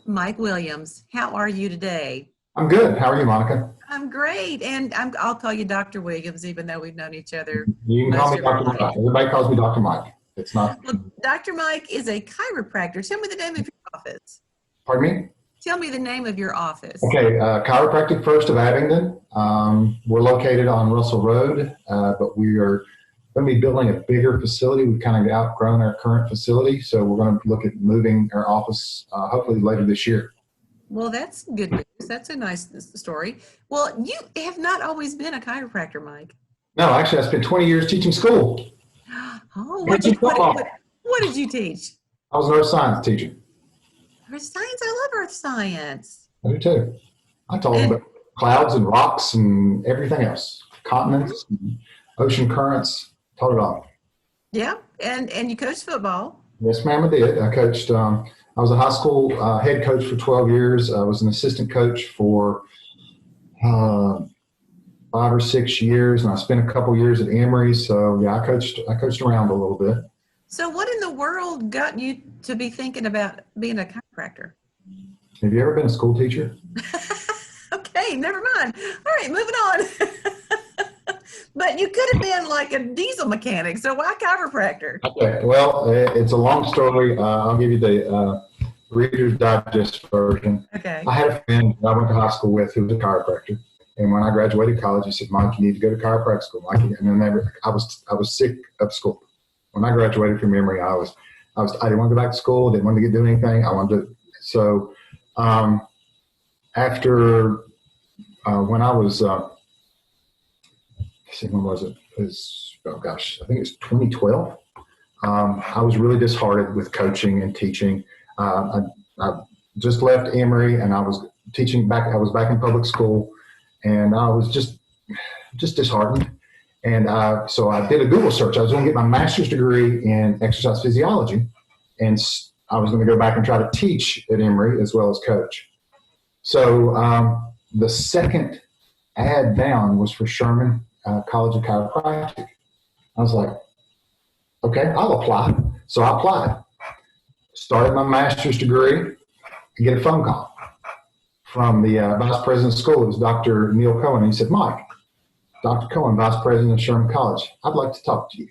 Mike Williams. How are you today? I'm good. How are you, Monica? I'm great, and I'll call you Dr. Williams, even though we've known each other You can call most me of our Dr. life. Mike. Everybody calls me Dr. Mike. It's not, Well, Dr. Mike is a chiropractor. Tell me the name of your office. pardon me? Tell me the name of your office. Okay, Chiropractic First of Abingdon. We're located on Russell Road, but we are going to be building a bigger facility. We've kind of outgrown our current facility, so we're going to look at moving our office hopefully later this year. Well, that's good news. That's a nice story. Well, you have not always been a chiropractor, Mike. No, actually, I spent 20 years teaching school. Oh, Teaching football. what did you teach? I was an earth science teacher. Earth science. I love earth science. I do too. I told them about clouds and rocks and everything else, continents, and ocean currents, taught it all. Yeah, and you coach football. Yes, ma'am, I did. I coached, I was a high school head coach for 12 years. I was an assistant coach for 5 or 6 years, and I spent a couple years at Emory. So yeah, I coached around a little bit. So what in the world got you to be thinking about being a chiropractor? Have you ever been a school teacher? Okay, never mind. All right, moving on. But you could have been like a diesel mechanic, so why chiropractor? Okay, well, it's a long story. I'll give you the Reader's Digest version. Okay. I had a friend that I went to high school with who was a chiropractor. And when I graduated college, he said, "Mike, you need to go to chiropractic school." Mike, and then I was sick of school. When I graduated from Emory, I didn't want to go back to school. Didn't want to do anything. I wanted to. So after when I was, when was it? It was, oh gosh, I think it's 2012. I was really disheartened with coaching and teaching. I just left Emory, and I was teaching back. I was back in public school, and I was just disheartened. And so I did a Google search. I was going to get my master's degree in exercise physiology, and I was going to go back and try to teach at Emory as well as coach. So the second ad down was for Sherman College of Chiropractic. I was like, okay, I'll apply. So I applied. Started my master's degree. I get a phone call from the vice president of school. It was Dr. Neil Cohen. He said, "Mike, Dr. Cohen, vice president of Sherman College, I'd like to talk to you."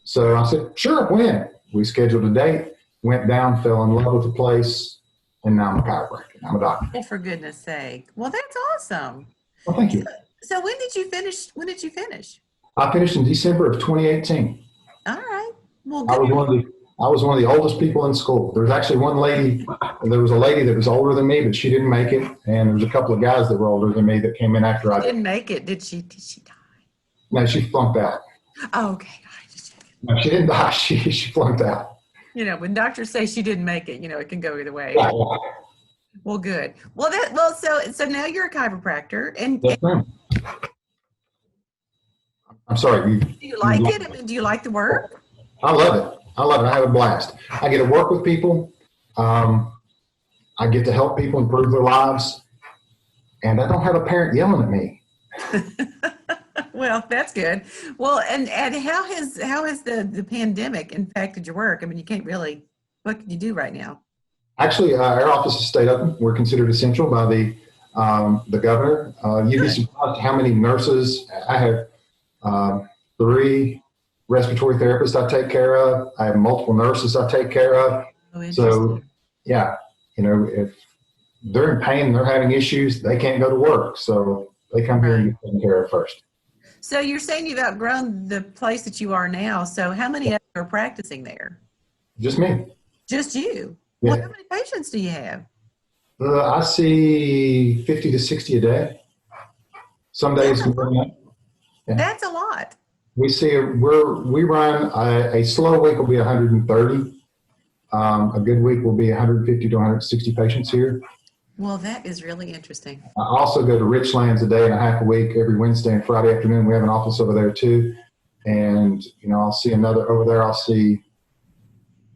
So I said, "Sure, when?" We scheduled a date, went down, fell in love with the place, and now I'm a chiropractor. I'm a doctor. Oh, for goodness sake. Well, that's awesome. Well, thank you. So when did you finish? When did you finish? I finished in December of 2018. All right. Well, I good. was one of the oldest people in school. There was actually one lady, there was a lady that was older than me, but she didn't make it. And there was a couple of guys that were older than me that came in after I didn't make it. Did she die? No, she flunked out. Oh, okay. All right. Just checking. No, she didn't die. She flunked out. You know, when doctors say she didn't make it, it can go either way. Yeah. Well, good. So now you're a chiropractor, and Yes, ma'am. I'm sorry. do you like it? I mean, do you like the work? I love it. I have a blast. I get to work with people. I get to help people improve their lives, and I don't have a parent yelling at me. Well, that's good. Well, and how has the pandemic impacted your work? I mean, you can't really. What can you do right now? Actually, our office has stayed open. We're considered essential by the governor. You'd be surprised how many nurses I have. 3 respiratory therapists I take care of. I have multiple nurses I take care of. Oh, so, yeah, if they're in pain, they're having issues, they can't go to work. So they come here and get taken care of first. So you're saying you've outgrown the place that you are now. So how many are practicing there? Just me. Just you? Yeah. Well, how many patients do you have? I see 50 to 60 a day. Some days more than that. Yeah. That's a lot. We run a slow week will be 130. A good week will be 150 to 160 patients here. Well, that is really interesting. I also go to Richlands a day and a half a week every Wednesday and Friday afternoon. We have an office over there too. And, I'll see over there, I'll see,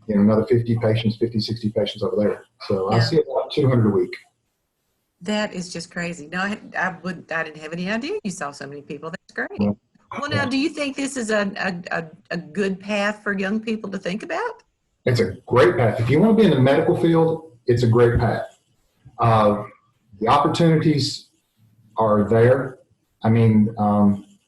another 50, 60 patients over there. So I see about 200 a week. That is just crazy. No, I didn't have any idea you saw so many people. That's great. Yeah. Well, now, do you think this is a good path for young people to think about? It's a great path. If you want to be in the medical field, it's a great path. The opportunities are there. I mean,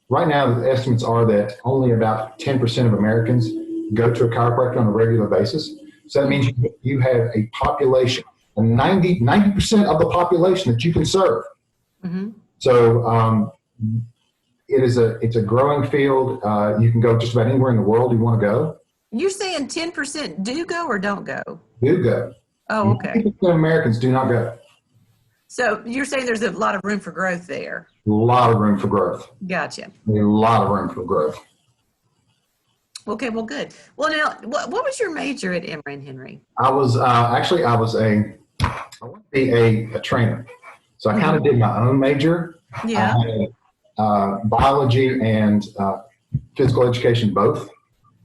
right now the estimates are that only about 10% of Americans go to a chiropractor on a regular basis. So that means you have a population, 90% of the population that you can serve. Mm-hmm. So it's a growing field. You can go just about anywhere in the world you want to go. You're saying 10% do go or don't go? Do go. Oh, okay. 90% of Americans do not go. So you're saying there's a lot of room for growth there. A lot of room for growth. Gotcha. A lot of room for growth. Okay, well, good. Well, now, what was your major at Emory and Henry? I was I want to be a trainer. So I kind of did my own major. Yeah. I had biology and physical education both.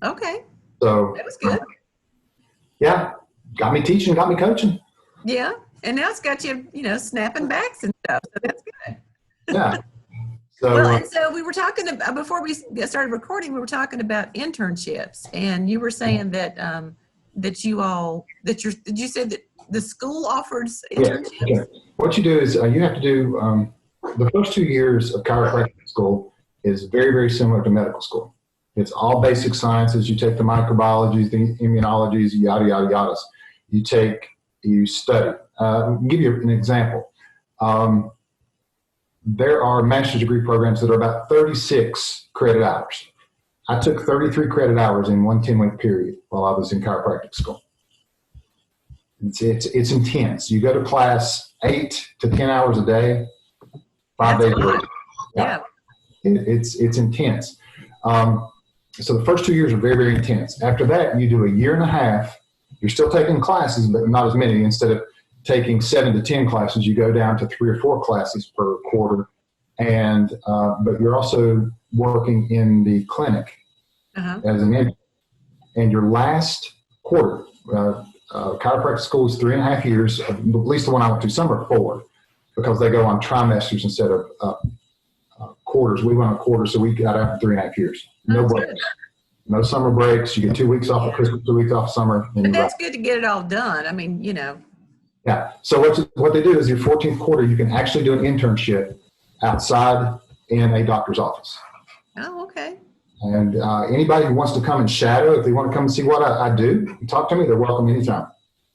Okay. So that was good. Yeah, got me teaching, got me coaching. Yeah, and now it's got you, snapping backs and stuff. So that's good. Yeah. So, well, and so we were talking about, before we started recording, we were talking about internships, and you were saying that did you say that the school offers internships? Yeah. Okay. What you do is you have to do the first 2 years of chiropractic school is very, very similar to medical school. It's all basic sciences. You take the microbiologies, the immunologies, yada, yada, yadas. You study. I'll give you an example. There are master's degree programs that are about 36 credit hours. I took 33 credit hours in one 10-week period while I was in chiropractic school. It's intense. You go to class 8 to 10 hours a day, 5 days a week. Yeah. It's intense. So the first 2 years are very, very intense. After that, you do a year and a half. You're still taking classes, but not as many. Instead of taking 7 to 10 classes, you go down to 3 or 4 classes per quarter. And but you're also working in the clinic as an intern. And your last quarter, chiropractic school is 3.5 years. At least the one I went to. Some are 4 because they go on trimesters instead of quarters. We went on quarters, so we got out in 3.5 years. No breaks. No summer breaks. You get 2 weeks off of Christmas, 2 weeks off of summer. But that's good to get it all done. I mean, Yeah. So what they do is your 14th quarter, you can actually do an internship outside in a doctor's office. Oh, okay. And anybody who wants to come and shadow, if they want to come and see what I do, talk to me, they're welcome anytime.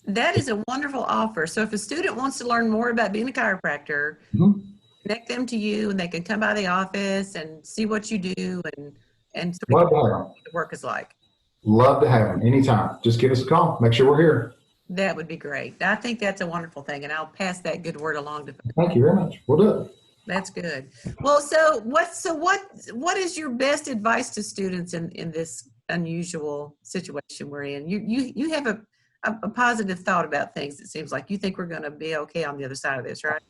That is a wonderful offer. So if a student wants to learn more about being a chiropractor, connect them to you, and they can come by the office and see what you do and sort of what the work is like. Love to have them anytime. Just give us a call. Make sure we're here. That would be great. I think that's a wonderful thing, and I'll pass that good word along to folks. Thank you very much. We'll do it. That's good. Well, so what is your best advice to students in this unusual situation we're in? You have a positive thought about things. It seems like you think we're going to be okay on the other side of this, right?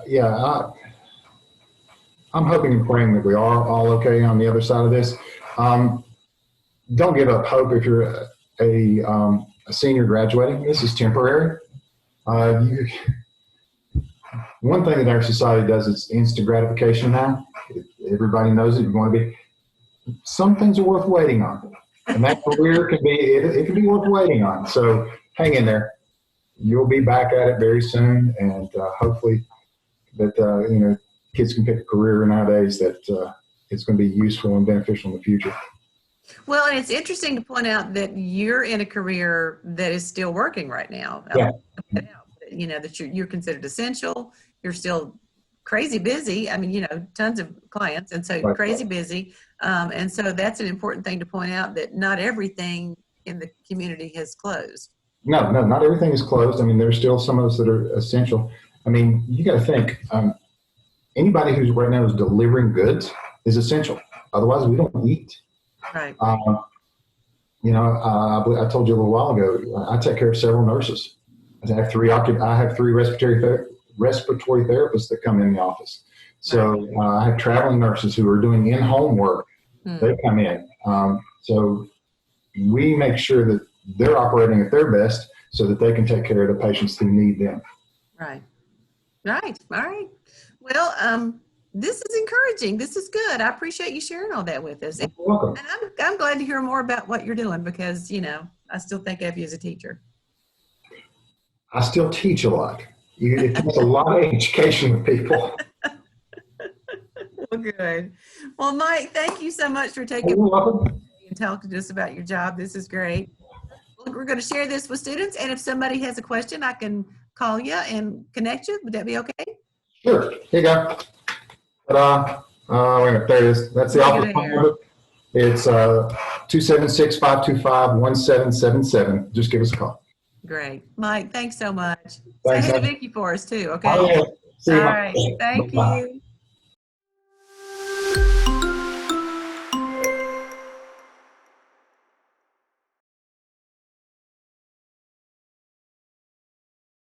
Yeah. I'm hoping and praying that we are all okay on the other side of this. Don't give up hope if you're a senior graduating. This is temporary. One thing that our society does is instant gratification now. Everybody knows it. You want to be. Some things are worth waiting on, and that career can be. It can be worth waiting on. So hang in there. You'll be back at it very soon, and hopefully that kids can pick a career nowadays that it's going to be useful and beneficial in the future. Well, and it's interesting to point out that you're in a career that is still working right now. Yeah. That you're considered essential. You're still crazy busy. I mean, tons of clients, and so crazy busy. And so that's an important thing to point out, that not everything in the community has closed. No, not everything is closed. I mean, there's still some of us that are essential. I mean, you got to think, anybody who's right now is delivering goods is essential. Otherwise, we don't eat. Right. I told you a little while ago, I take care of several nurses. I have 3 respiratory therapists that come in the office. So I have traveling nurses who are doing in-home work. They come in. So we make sure that they're operating at their best so that they can take care of the patients who need them. Right. All right. Well, this is encouraging. This is good. I appreciate you sharing all that with us. You're welcome. And I'm glad to hear more about what you're doing, because, I still think of you as a teacher. I still teach a lot. It takes a lot of education with people. Well, good. Well, Mike, thank you so much for taking You're welcome. and talking to us about your job. This is great. We're going to share this with students, and if somebody has a question, I can call you and connect you. Would that be okay? Sure. Here you go. Ta-da. Wait a minute. There it is. That's the Look office at phone there. number. It's 276-525-1777. Just give us a call. Great. Mike, thanks so much. Say Thanks, hey to Ed. Vicki for us too, okay? Oh, yeah. See you. All Bye. right. Thank Bye. you.